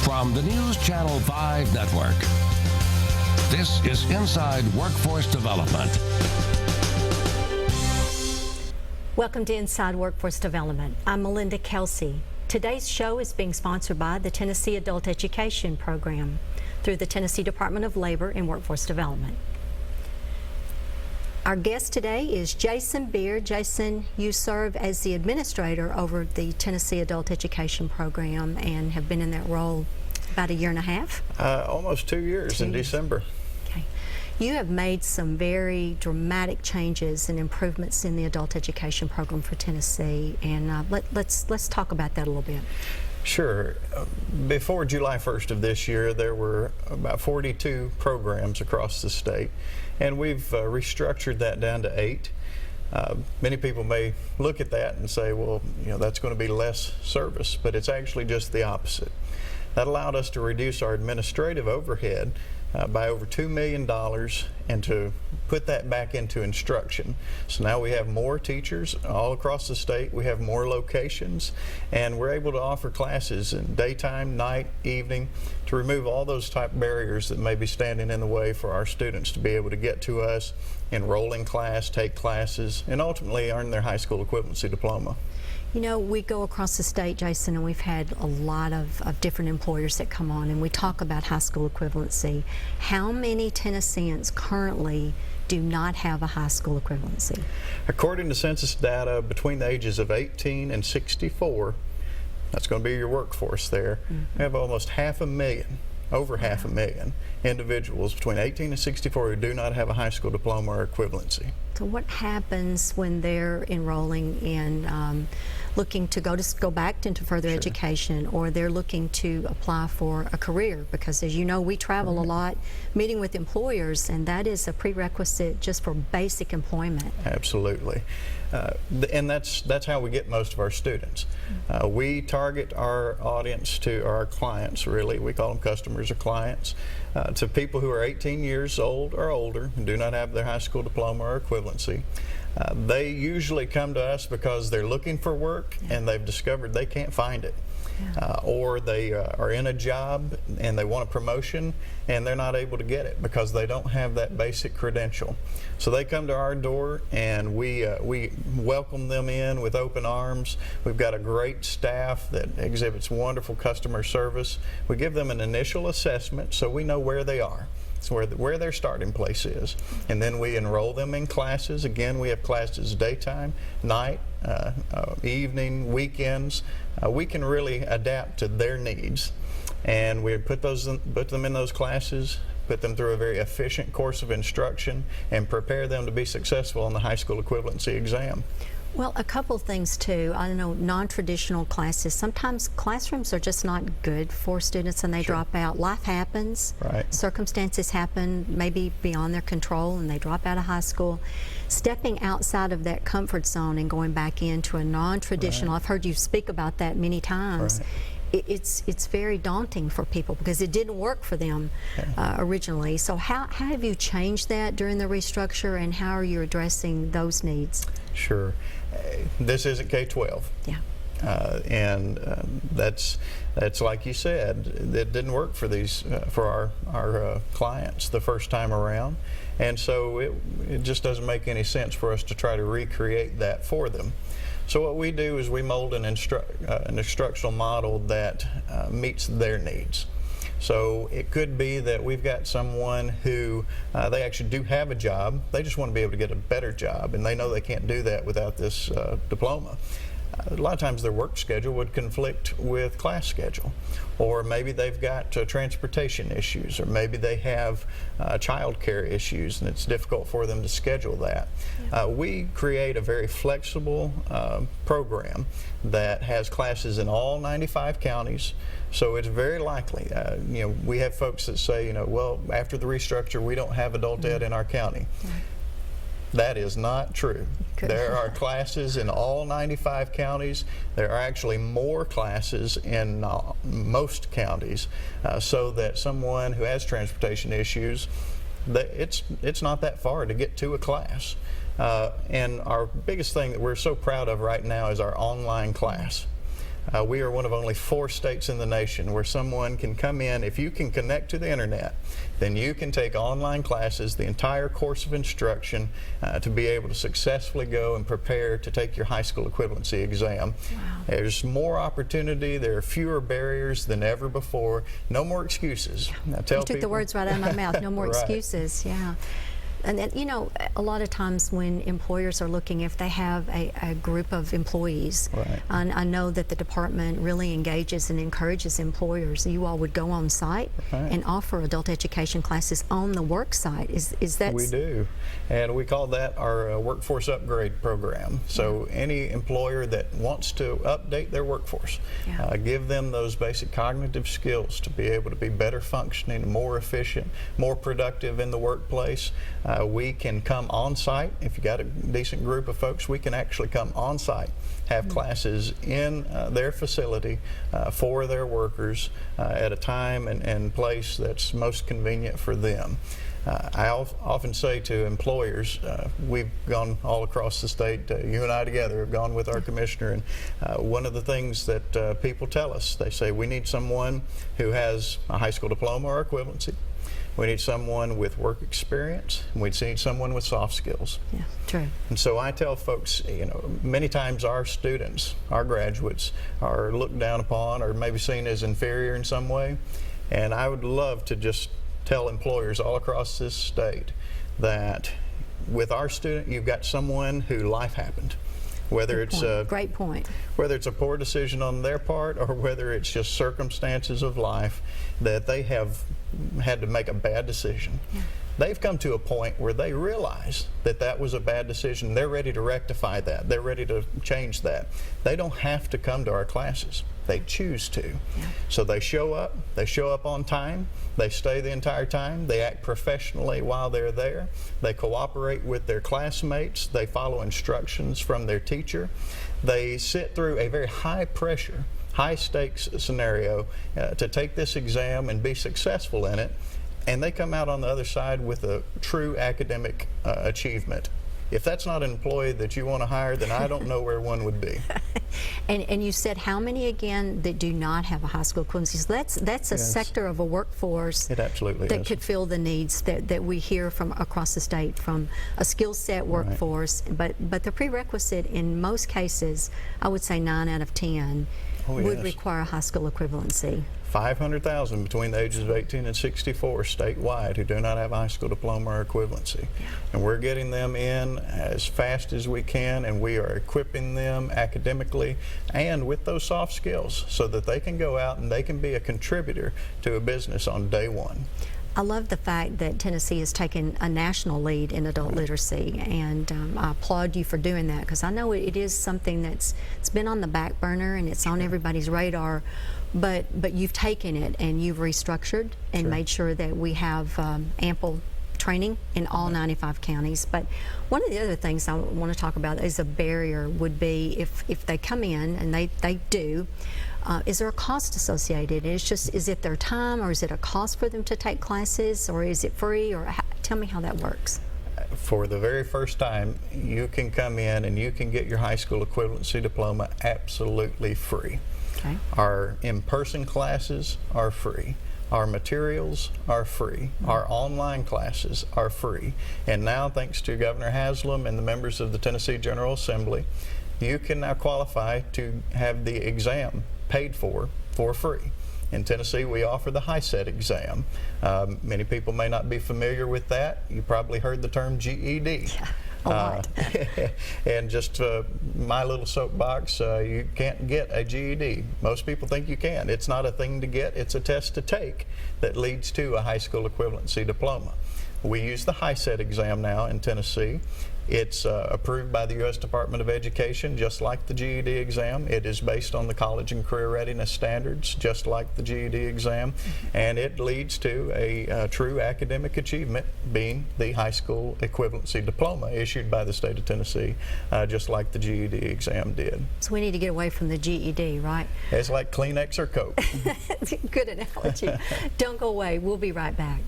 From the NewsChannel 5 network, this is Inside Workforce Development. Welcome to Inside Workforce Development. I'm Melinda Kelsey. Today's show is being sponsored by the Tennessee Adult Education Program through the Tennessee Department of Labor and Workforce Development. Our guest today is Jason Beard. Jason, you serve as the administrator over the Tennessee Adult Education Program and have been in that role about a year and a half? Almost 2 years in December. Okay. You have made some very dramatic changes and improvements in the adult education program for Tennessee, and let's talk about that a little bit. Sure. Before July 1st of this year, there were about 42 programs across the state, and we've restructured that down to 8. Many people may look at that and say, well, you know, that's going to be less service, but it's actually just the opposite. That allowed us to reduce our administrative overhead by over $2 million and to put that back into instruction. So now we have more teachers all across the state, we have more locations, and we're able to offer classes in daytime, night, evening, to remove all those type barriers that may be standing in the way for our students to be able to get to us, enroll in class, take classes, and ultimately earn their high school equivalency diploma. You know, we go across the state, Jason, and we've had a lot of different employers that come on, and we talk about high school equivalency. How many Tennesseans currently do not have a high school equivalency? According to census data, between the ages of 18 and 64, that's going to be your workforce there, we have almost 500,000, over 500,000 individuals between 18 and 64 who do not have a high school diploma or equivalency. So what happens when they're enrolling in looking to go back into further education, or they're looking to apply for a career? Because as you know, we travel a lot meeting with employers, and that is a prerequisite just for basic employment. Absolutely. And that's how we get most of our students. We target our audience to our clients, really. We call them customers or clients, to people who are 18 years old or older and do not have their high school diploma or equivalency. They usually come to us because they're looking for work and they've discovered they can't find it. Or they are in a job and they want a promotion and they're not able to get it because they don't have that basic credential. So they come to our door and we welcome them in with open arms. We've got a great staff that exhibits wonderful customer service. We give them an initial assessment so we know where they are. So where their starting place is, and then we enroll them in classes. Again, we have classes daytime, night, evening, weekends. We can really adapt to their needs, and we put them in those classes, put them through a very efficient course of instruction, and prepare them to be successful on the high school equivalency exam. Well, a couple things too. I know non-traditional classes, sometimes classrooms are just not good for students and they drop out. Life happens, circumstances happen, maybe beyond their control, and they drop out of high school. Stepping outside of that comfort zone and going back into a non-traditional, I've heard you speak about that many times. It's very daunting for people because it didn't work for them originally. So how have you changed that during the restructure, and how are you addressing those needs? Sure. This isn't K-12. And that's like you said, it didn't work for these for our clients the first time around, and so it just doesn't make any sense for us to try to recreate that for them. So what we do is we mold an instructional model that meets their needs. So it could be that we've got someone who they actually do have a job, they just want to be able to get a better job, and they know they can't do that without this diploma. A lot of times their work schedule would conflict with class schedule, or maybe they've got transportation issues, or maybe they have child care issues and it's difficult for them to schedule that. We create a very flexible program that has classes in all 95 counties, so it's very likely, you know, we have folks that say, you know, well, after the restructure we don't have adult ed in our county. That is not true. There are classes in all 95 counties. There are actually more classes in most counties, so that someone who has transportation issues, it's not that far to get to a class. And our biggest thing that we're so proud of right now is our online class. We are one of only 4 states in the nation where someone can come in. If you can connect to the internet, then you can take online classes, the entire course of instruction, to be able to successfully go and prepare to take your high school equivalency exam. Wow. There's more opportunity. There are fewer barriers than ever before. No more excuses. Now, tell You took the words right out of my mouth. No more Right. excuses. Yeah. And then, you know, a lot of times when employers are looking, if they have a group of employees, Right. and I know that the department really engages and encourages employers, you all would go on site Right. and offer adult education classes on the work site. Is that? We do, and we call that our workforce upgrade program. So any employer that wants to update their workforce, Yeah. give them those basic cognitive skills to be able to be better functioning, more efficient, more productive in the workplace. We can come on site. If you got a decent group of folks, we can actually come on site, have classes in their facility for their workers at a time and place that's most convenient for them. I often say to employers, we've gone all across the state, you and I together have gone with our commissioner, and one of the things that people tell us, they say we need someone who has a high school diploma or equivalency. We need someone with work experience, and we need someone with soft skills. Yeah, true. And so I tell folks, you know, many times our students, our graduates, are looked down upon or maybe seen as inferior in some way. And I would love to just tell employers all across this state that with our student, you've got someone who life happened. Whether it's a great point. Whether it's a poor decision on their part or whether it's just circumstances of life that they have had to make a bad decision. Yeah. They've come to a point where they realize that that was a bad decision. They're ready to rectify that. They're ready to change that. They don't have to come to our classes. They choose to. Yeah. So they show up on time, they stay the entire time, they act professionally while they're there, they cooperate with their classmates, they follow instructions from their teacher, they sit through a very high pressure, high stakes scenario to take this exam and be successful in it, and they come out on the other side with a true academic achievement. If that's not an employee that you want to hire, then I don't know where one would be. And you said how many again that do not have a high school equivalency? So that's a Yes. sector of a workforce It absolutely that is. could fill the needs that we hear from across the state, from a skill set workforce. But the prerequisite in most cases, I would say 9 out of 10, would yes. require a high school equivalency. 500,000 between the ages of 18 and 64 statewide who do not have a high school diploma or equivalency. And we're getting them in as fast as we can, and we are equipping them academically and with those soft skills so that they can go out and they can be a contributor to a business on day one. I love the fact that Tennessee has taken a national lead in adult literacy, and I applaud you for doing that, because I know it is something it's been on the back burner and it's on everybody's radar, but you've taken it and you've restructured and made sure that we have ample training in all 95 counties. But one of the other things I want to talk about is a barrier would be if they come in, and they do, is there a cost associated? Is it their time, or is it a cost for them to take classes, or is it free, or tell me how that works. For the very first time, you can come in and you can get your high school equivalency diploma absolutely free. Okay. Our in-person classes are free. Our materials are free. Our online classes are free. And now, thanks to Governor Haslam and the members of the Tennessee General Assembly, you can now qualify to have the exam paid for free. In Tennessee, we offer the HiSET exam. Many people may not be familiar with that. You probably heard the term GED. Yeah, a lot. And just my little soapbox, you can't get a GED. Most people think you can. It's not a thing to get, it's a test to take that leads to a high school equivalency diploma. We use the HiSET exam now in Tennessee. It's approved by the U.S. Department of Education, just like the GED exam. It is based on the college and career readiness standards, just like the GED exam, and it leads to a true academic achievement, being the high school equivalency diploma issued by the state of Tennessee, just like the GED exam did. So we need to get away from the GED, right? It's like Kleenex or Coke. Good analogy. Don't go away. We'll be right back.